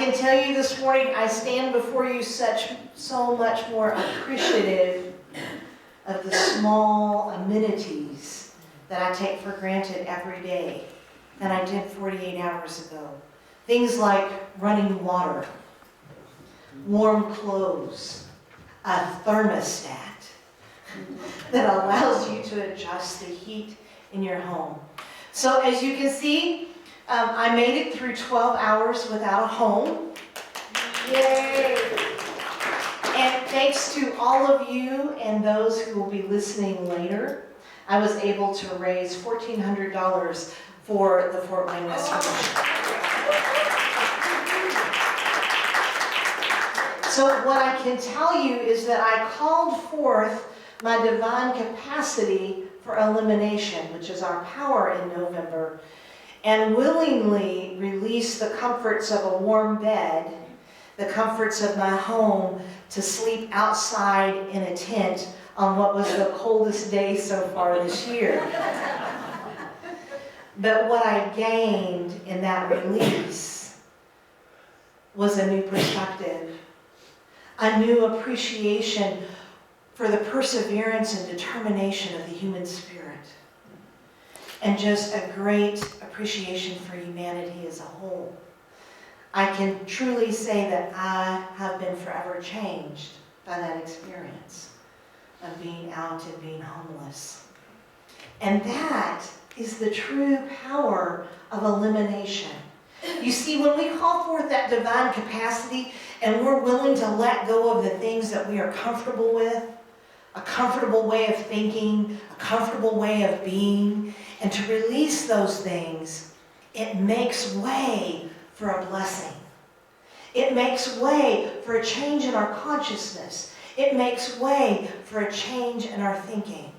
can tell you this morning, I stand before you so much more appreciative of the small amenities that I take for granted every day than I did 48 hours ago. Things like running water, warm clothes, a thermostat that allows you to adjust the heat in your home. So as you can see, I made it through 12 hours without a home. Yay! And thanks to all of you and those who will be listening later, I was able to raise $1,400 for the Fort Wayne Restoration. So what I can tell you is that I called forth my divine capacity for elimination, which is our power in November, and willingly released the comforts of a warm bed, the comforts of my home, to sleep outside in a tent on what was the coldest day so far this year. But what I gained in that release was a new perspective, a new appreciation for the perseverance and determination of the human spirit, and just a great appreciation for humanity as a whole. I can truly say that I have been forever changed by that experience of being out and being homeless. And that is the true power of elimination. You see, when we call forth that divine capacity and we're willing to let go of the things that we are comfortable with, a comfortable way of thinking, a comfortable way of being, and to release those things, it makes way for a blessing. It makes way for a change in our consciousness. It makes way for a change in our thinking.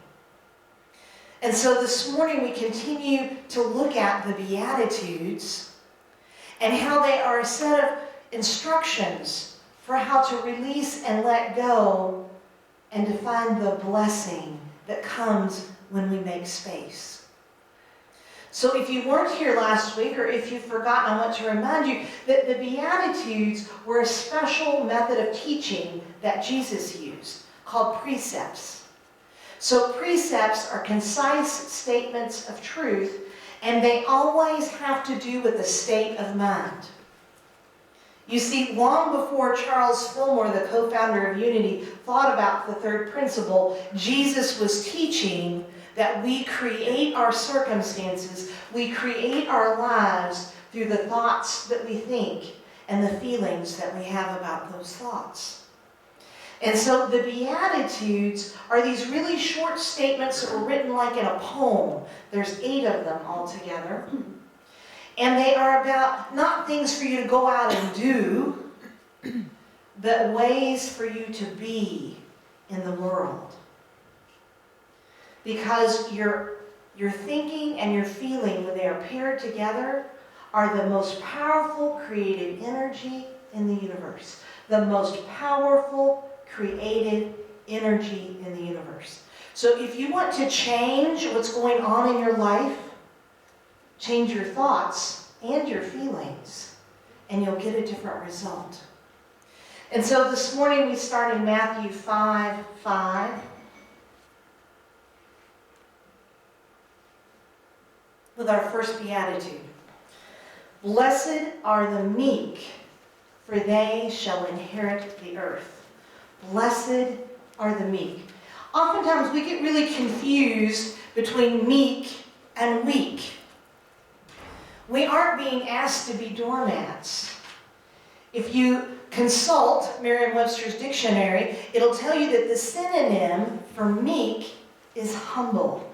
And so this morning we continue to look at the Beatitudes and how they are a set of instructions for how to release and let go and to find the blessing that comes when we make space. So if you weren't here last week, or if you've forgotten, I want to remind you that the Beatitudes were a special method of teaching that Jesus used, called precepts. So precepts are concise statements of truth, and they always have to do with a state of mind. You see, long before Charles Fillmore, the co-founder of Unity, thought about the third principle, Jesus was teaching that we create our circumstances, we create our lives through the thoughts that we think and the feelings that we have about those thoughts. And so the Beatitudes are these really short statements that were written like in a poem. There's 8 of them altogether. And they are about not things for you to go out and do, but ways for you to be in the world. Because your thinking and your feeling, when they are paired together, are the most powerful creative energy in the universe. The most powerful creative energy in the universe. So if you want to change what's going on in your life, change your thoughts and your feelings, and you'll get a different result. And so this morning we start in Matthew 5:5. With our first beatitude. Blessed are the meek, for they shall inherit the earth. Blessed are the meek. Oftentimes we get really confused between meek and weak. We aren't being asked to be doormats. If you consult Merriam-Webster's dictionary, it'll tell you that the synonym for meek is humble.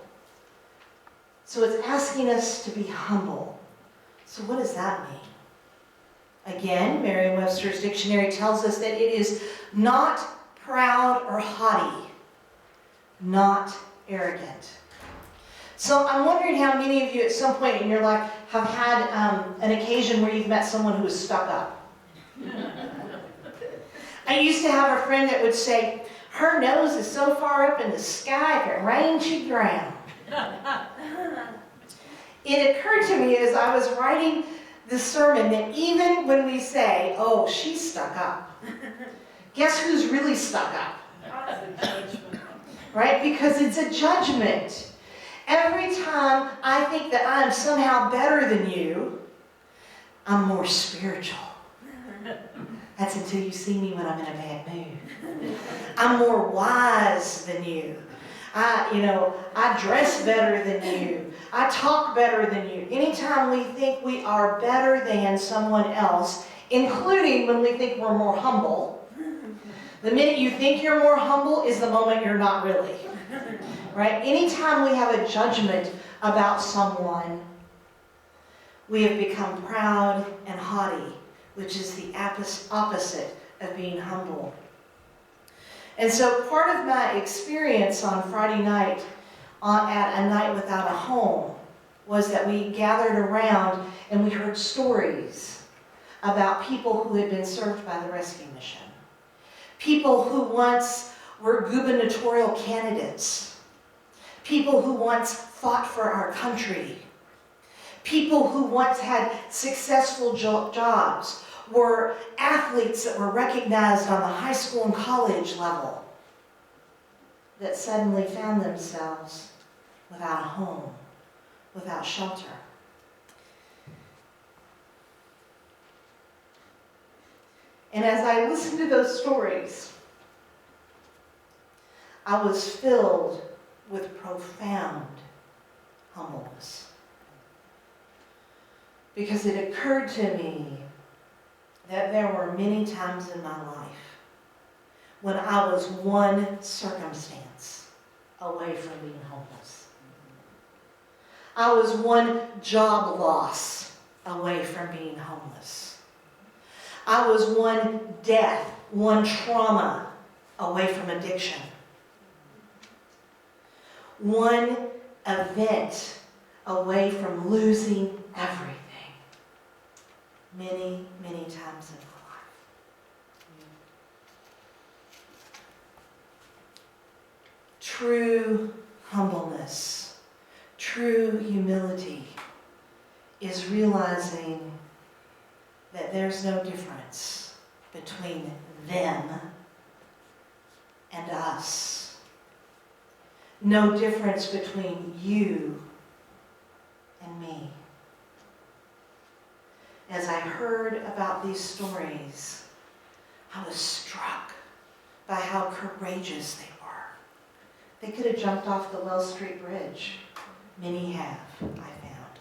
So it's asking us to be humble. So what does that mean? Again, Merriam-Webster's dictionary tells us that it is not proud or haughty, not arrogant. So I'm wondering how many of you at some point in your life have had an occasion where you've met someone who was stuck up. I used to have a friend that would say, her nose is so far up in the sky, if it rains, she'd drown. It occurred to me as I was writing the sermon that even when we say, oh, she's stuck up, guess who's really stuck up? Right? Because it's a judgment. Every time I think that I'm somehow better than you, I'm more spiritual. That's until you see me when I'm in a bad mood. I'm more wise than you. I dress better than you. I talk better than you. Anytime we think we are better than someone else, including when we think we're more humble, the minute you think you're more humble is the moment you're not really. Right? Anytime we have a judgment about someone, we have become proud and haughty, which is the opposite of being humble. And so part of my experience on Friday night at A Night Without a Home was that we gathered around and we heard stories about people who had been served by the rescue mission. People who once were gubernatorial candidates. People who once fought for our country. People who once had successful jobs, were athletes that were recognized on the high school and college level, that suddenly found themselves without a home, without shelter. And as I listened to those stories, I was filled with profound humbleness. Because it occurred to me that there were many times in my life when I was one circumstance away from being homeless. I was one job loss away from being homeless. I was one death, one trauma away from addiction. One event away from losing everything. Many, many times in my life. True humbleness, true humility is realizing that there's no difference between them and us. No difference between you and me. As I heard about these stories, I was struck by how courageous they were. They could have jumped off the Wells Street Bridge. Many have, I found.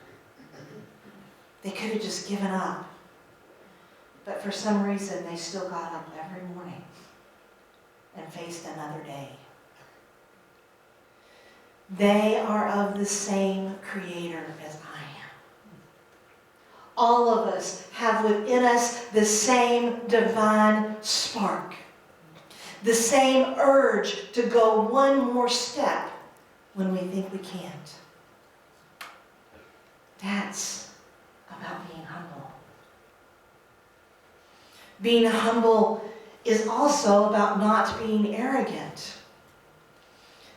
They could have just given up. But for some reason, they still got up every morning and faced another day. They are of the same Creator as I am. All of us have within us the same divine spark, the same urge to go one more step when we think we can't. That's about being humble. Being humble is also about not being arrogant.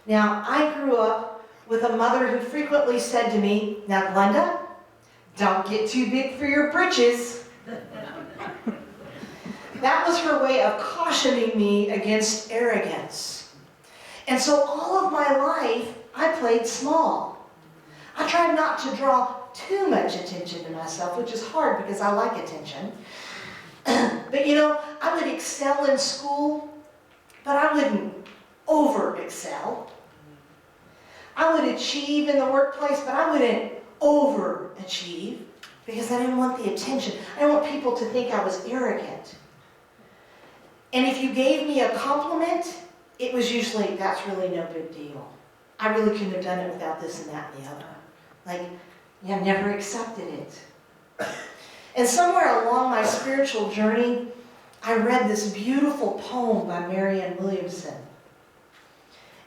Now, I grew up with a mother who frequently said to me, "Now, Glenda, don't get too big for your britches." That was her way of cautioning me against arrogance. And so all of my life, I played small. I tried not to draw too much attention to myself, which is hard because I like attention. But I would excel in school, but I wouldn't over-excel. I would achieve in the workplace, but I wouldn't overachieve because I didn't want the attention. I didn't want people to think I was arrogant. And if you gave me a compliment, it was usually, "That's really no big deal. I really couldn't have done it without this and that and the other." Like, I never accepted it. And somewhere along my spiritual journey, I read this beautiful poem by Marianne Williamson.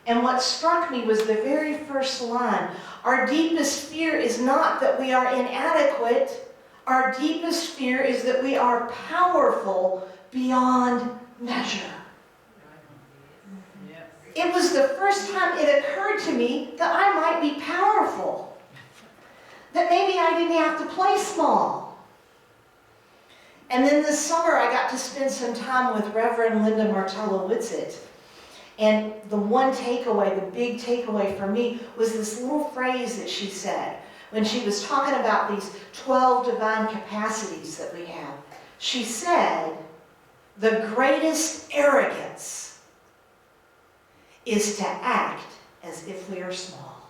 And what struck me was the very first line. Our deepest fear is not that we are inadequate. Our deepest fear is that we are powerful beyond measure. It was the first time it occurred to me that I might be powerful. That maybe I didn't have to play small. And then this summer I got to spend some time with Reverend Linda Martella-Whitsitt. And the one takeaway, the big takeaway for me, was this little phrase that she said when she was talking about these 12 divine capacities that we have. She said, the greatest arrogance is to act as if we are small.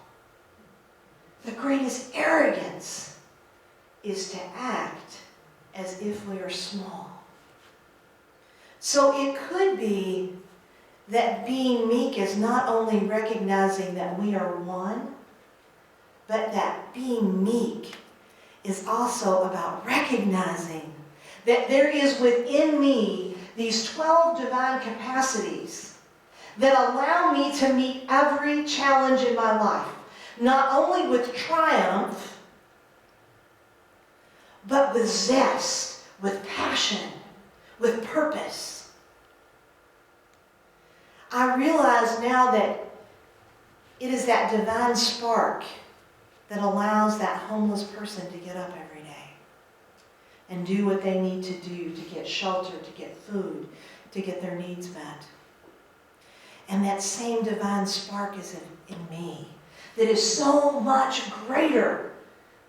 The greatest arrogance is to act as if we are small. So it could be that being meek is not only recognizing that we are one, but that being meek is also about recognizing that there is within me these 12 divine capacities that allow me to meet every challenge in my life, not only with triumph, but with zest, with passion, with purpose. I realize now that it is that divine spark that allows that homeless person to get up every day and do what they need to do to get shelter, to get food, to get their needs met. And that same divine spark is in me that is so much greater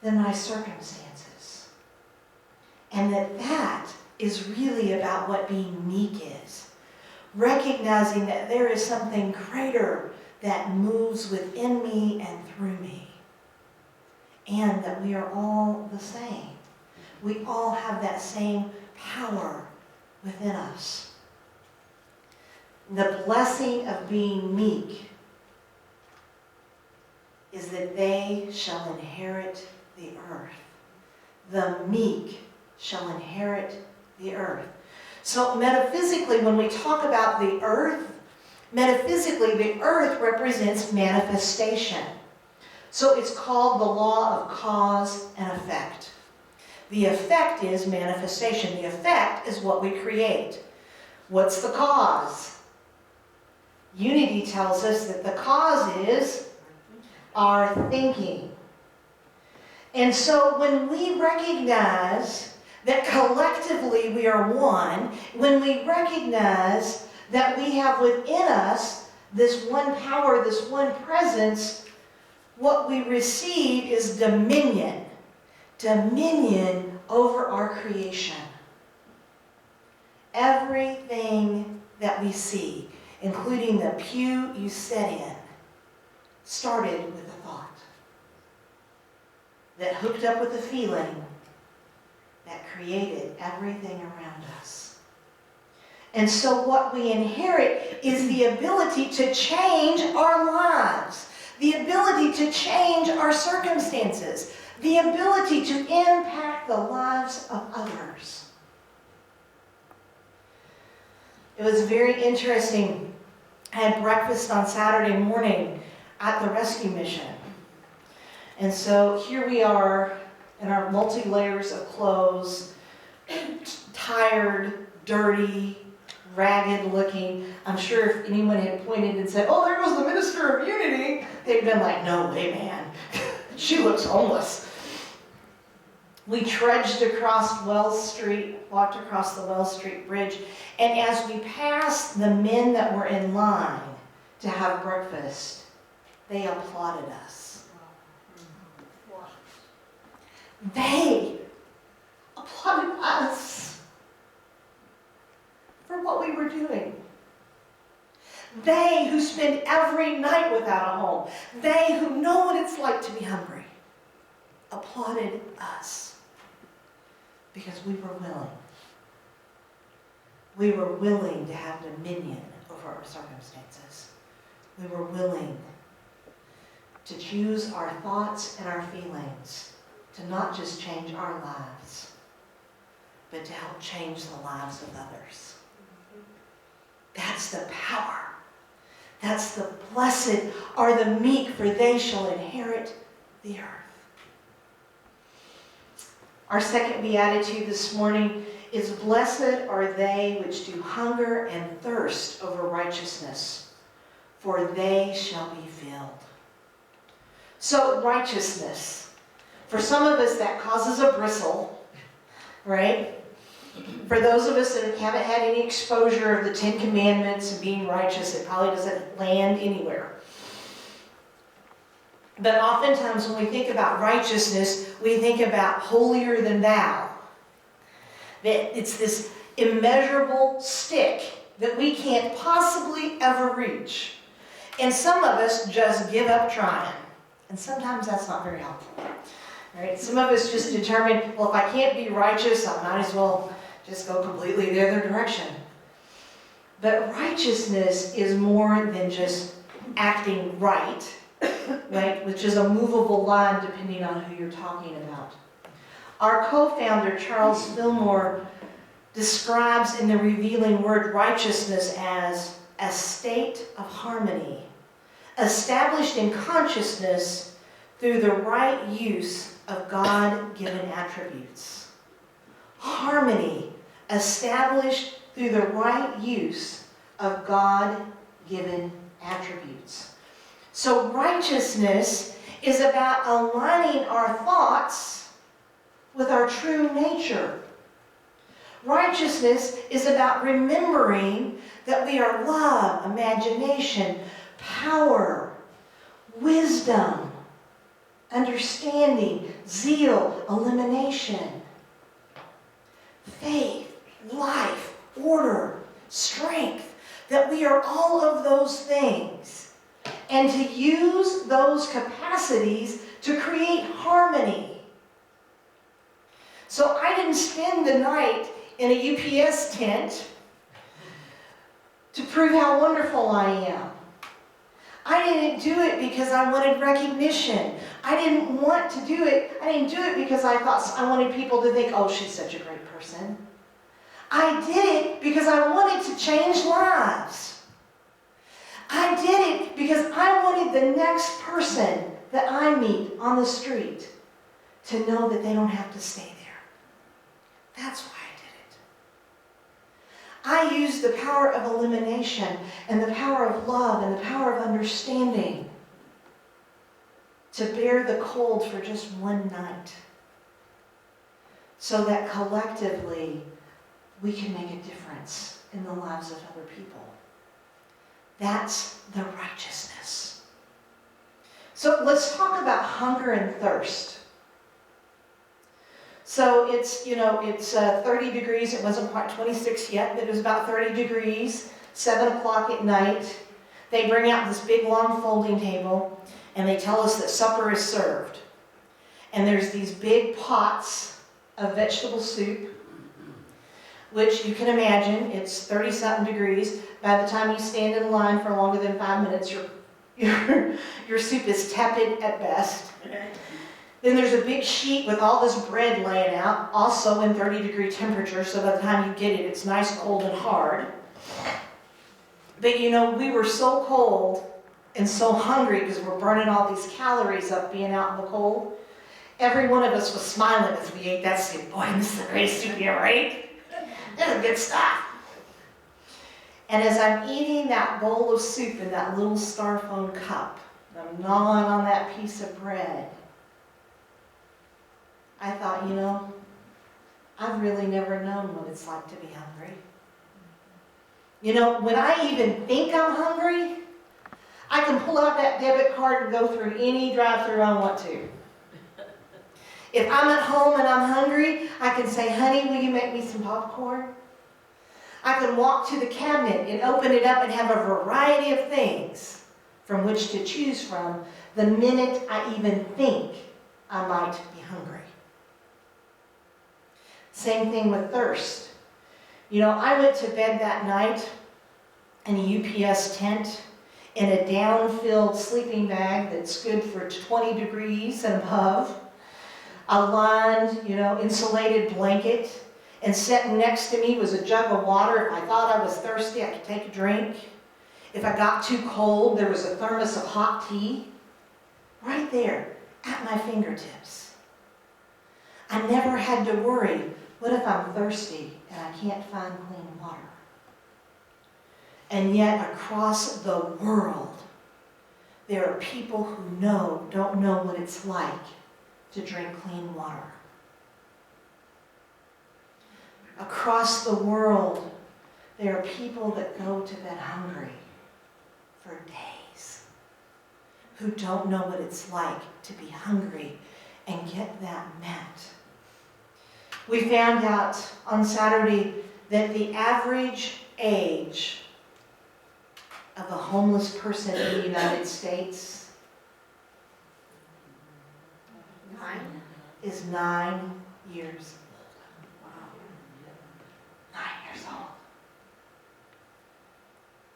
than my circumstances. And that is really about what being meek is. Recognizing that there is something greater that moves within me and through me. And that we are all the same. We all have that same power within us. The blessing of being meek is that they shall inherit the earth. The meek shall inherit the earth. So metaphysically, when we talk about the earth, metaphysically, the earth represents manifestation. So it's called the law of cause and effect. The effect is manifestation. The effect is what we create. What's the cause? Unity tells us that the cause is our thinking. And so when we recognize that collectively we are one, when we recognize that we have within us this one power, this one presence, what we receive is dominion. Dominion over our creation. Everything that we see, including the pew you sat in, started with a thought that hooked up with a feeling that created everything around us. And so what we inherit is the ability to change our lives, the ability to change our circumstances, the ability to impact the lives of others. It was very interesting. I had breakfast on Saturday morning at the rescue mission. And so here we are in our multi-layers of clothes, tired, dirty, ragged looking. I'm sure if anyone had pointed and said, "Oh, there goes the minister of unity," they'd been like, "No way, man. She looks homeless." We trudged across Wells Street, walked across the Wells Street Bridge, and as we passed the men that were in line to have breakfast, they applauded us. They applauded us for what we were doing. They who spend every night without a home, they who know what it's like to be hungry, applauded us because we were willing. We were willing to have dominion over our circumstances. We were willing to choose our thoughts and our feelings to not just change our lives, but to help change the lives of others. That's the power. That's the blessed are the meek, for they shall inherit the earth. Our second beatitude this morning is, blessed are they which do hunger and thirst over righteousness, for they shall be filled. So righteousness, for some of us that causes a bristle, right? For those of us that haven't had any exposure of the Ten Commandments and being righteous, it probably doesn't land anywhere. But oftentimes when we think about righteousness, we think about holier than thou. That it's this immeasurable stick that we can't possibly ever reach. And some of us just give up trying. And sometimes that's not very helpful. Right? Some of us just determine, well, if I can't be righteous, I might as well just go completely the other direction. But righteousness is more than just acting right, right? Which is a movable line depending on who you're talking about. Our co-founder, Charles Fillmore, describes in the revealing word righteousness as a state of harmony, established in consciousness through the right use of God-given attributes. Harmony, established through the right use of God-given attributes. So righteousness is about aligning our thoughts with our true nature. Righteousness is about remembering that we are love, imagination, power, wisdom, understanding, zeal, elimination, faith, life, order, strength, that we are all of those things, and to use those capacities to create harmony. So I didn't spend the night in a UPS tent to prove how wonderful I am. I didn't do it because I wanted recognition. I didn't want to do it. I didn't do it because I thought I wanted people to think, oh, she's such a great person. I did it because I wanted to change lives. I did it because I wanted the next person that I meet on the street to know that they don't have to stay there. That's why I used the power of elimination and the power of love and the power of understanding to bear the cold for just one night, so that collectively we can make a difference in the lives of other people. That's the righteousness. So let's talk about hunger and thirst. So it's 30 degrees. It wasn't quite 26 yet, but it was about 30 degrees, 7 o'clock at night. They bring out this big, long folding table, and they tell us that supper is served. And there's these big pots of vegetable soup, which you can imagine, it's 30-something degrees. By the time you stand in line for longer than 5 minutes, your soup is tepid at best. Then there's a big sheet with all this bread laying out, also in 30-degree temperature, so by the time you get it, it's nice, cold, and hard. But we were so cold and so hungry because we're burning all these calories up being out in the cold. Every one of us was smiling as we ate that soup. Boy, this is the greatest soup you ever ate. This is good stuff. And as I'm eating that bowl of soup in that little styrofoam cup, and I'm gnawing on that piece of bread, I thought, I've really never known what it's like to be hungry. When I even think I'm hungry, I can pull out that debit card and go through any drive-thru I want to. If I'm at home and I'm hungry, I can say, honey, will you make me some popcorn? I can walk to the cabinet and open it up and have a variety of things from which to choose from the minute I even think I might be hungry. Same thing with thirst. I went to bed that night in a UPS tent in a down-filled sleeping bag that's good for 20 degrees and above, a lined, insulated blanket, and sitting next to me was a jug of water. If I thought I was thirsty, I could take a drink. If I got too cold, there was a thermos of hot tea right there at my fingertips. I never had to worry, what if I'm thirsty and I can't find clean water? And yet across the world, there are people who don't know what it's like to drink clean water. across the world, there are people that go to bed hungry for days, who don't know what it's like to be hungry and get that met. We found out on Saturday that the average age of a homeless person in the United States is 9 years old. Wow. 9 years old.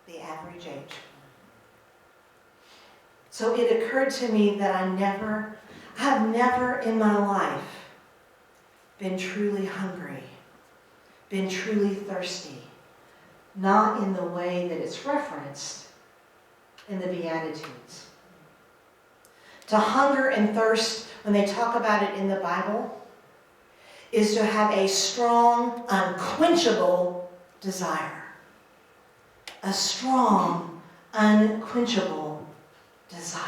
The average age. So it occurred to me that I've never in my life been truly hungry, been truly thirsty, not in the way that it's referenced in the Beatitudes. To hunger and thirst, when they talk about it in the Bible, is to have a strong, unquenchable desire. A strong, unquenchable desire.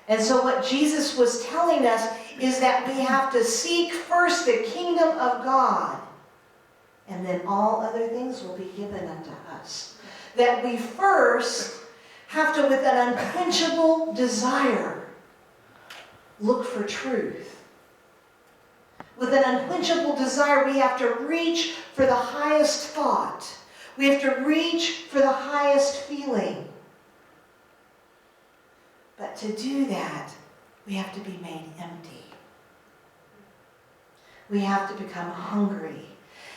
And so what Jesus was telling us is that we have to seek first the kingdom of God, and then all other things will be given unto us. That we first have to, with an unquenchable desire, look for truth. With an unquenchable desire, we have to reach for the highest thought. We have to reach for the highest feeling. But to do that, we have to be made empty. We have to become hungry.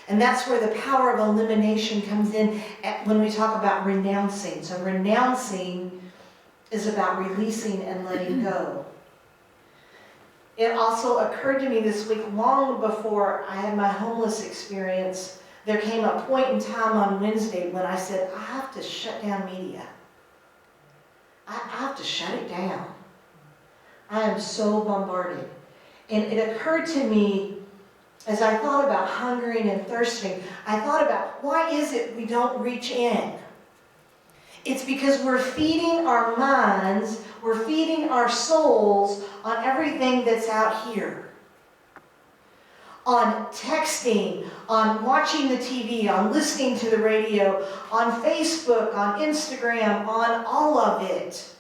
And that's where the power of elimination comes in when we talk about renouncing. So renouncing is about releasing and letting go. It also occurred to me this week, long before I had my homeless experience, there came a point in time on Wednesday when I said, I have to shut down media. I have to shut it down. I am so bombarded. And it occurred to me, as I thought about hungering and thirsting, I thought about, why is it we don't reach in? It's because we're feeding our minds, we're feeding our souls on everything that's out here. On texting, on watching the TV, on listening to the radio, on Facebook, on Instagram, on all of it.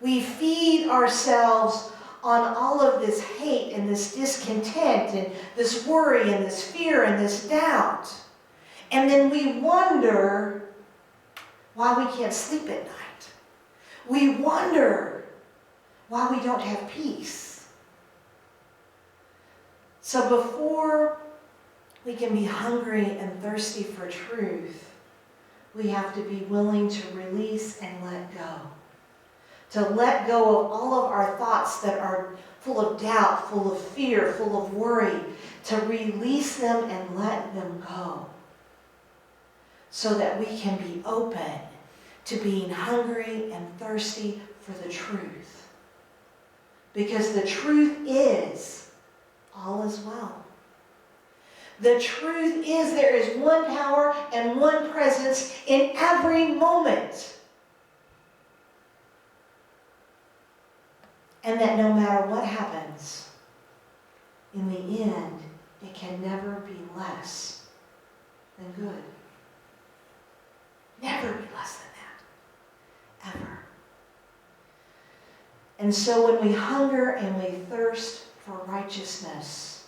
We feed ourselves on all of this hate and this discontent and this worry and this fear and this doubt. And then we wonder why we can't sleep at night. We wonder why we don't have peace. So before we can be hungry and thirsty for truth, we have to be willing to release and let go. To let go of all of our thoughts that are full of doubt, full of fear, full of worry, to release them and let them go. So that we can be open to being hungry and thirsty for the truth. Because the truth is, all is well. The truth is there is one power and one presence in every moment. And that no matter what happens, in the end, it can never be less than good. Never be less than that. Ever. And so when we hunger and we thirst for righteousness,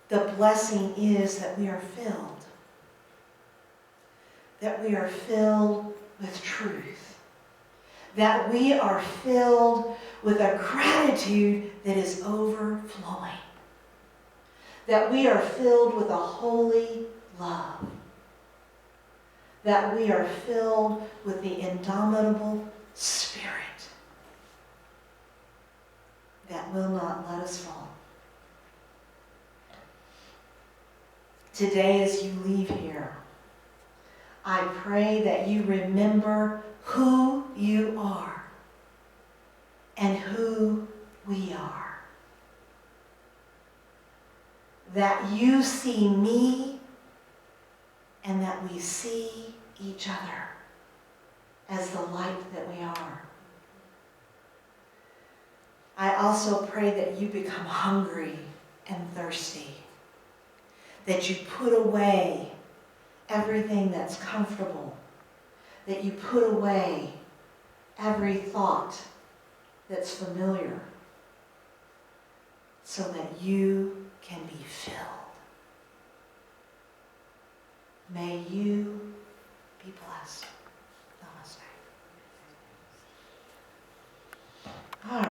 the blessing is that we are filled. That we are filled with truth. That we are filled with a gratitude that is overflowing. That we are filled with a holy love. That we are filled with the indomitable Spirit that will not let us fall. Today, as you leave here, I pray that you remember who you are and who we are. That you see me and that we see each other as the light that we are. I also pray that you become hungry and thirsty that you put away everything that's comfortable, that you put away every thought that's familiar, so that you can be filled. May you